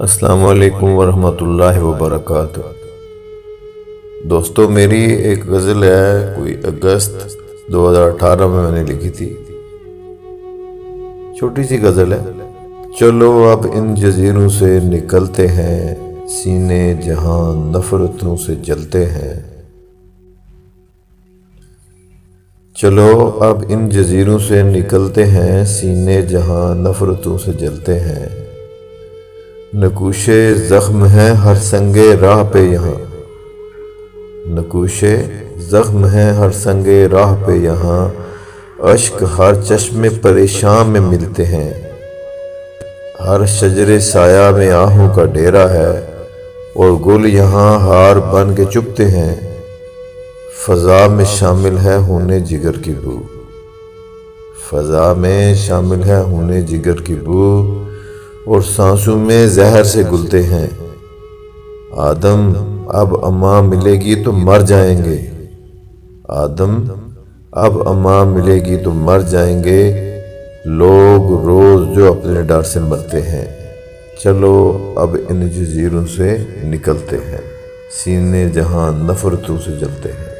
अस्सलाम वालेकुम वरहमतुल्लाहि वबरकातुह। दोस्तों, मेरी एक गज़ल है, कोई अगस्त 2018 में मैंने लिखी थी। छोटी सी गज़ल है। चलो अब इन जजीरों से निकलते हैं, सीने जहां नफरतों से जलते हैं। चलो अब इन जजीरों से निकलते हैं, सीने जहां नफरतों से जलते हैं। नकूशे ज़ख्म है हर संगे राह पे यहाँ, नकूशे ज़ख्म है हर संगे राह पे यहाँ। अश्क हर चश्मे परेशान में मिलते हैं, हर शजरे साया में आहों का डेरा है। और गुल यहाँ हार बन के चुपते हैं, फ़ज़ा में शामिल है होने जिगर की बू, फ़ज़ा में शामिल है होने जिगर की बू। और सांसों में जहर से गुलते हैं, आदम अब अम्मा मिलेगी तो मर जाएंगे, आदम अब अम्मा मिलेगी तो मर जाएंगे। लोग रोज जो अपने डर से मरते हैं। चलो अब इन जजीरों से निकलते हैं, सीने जहां नफरतों से जलते हैं।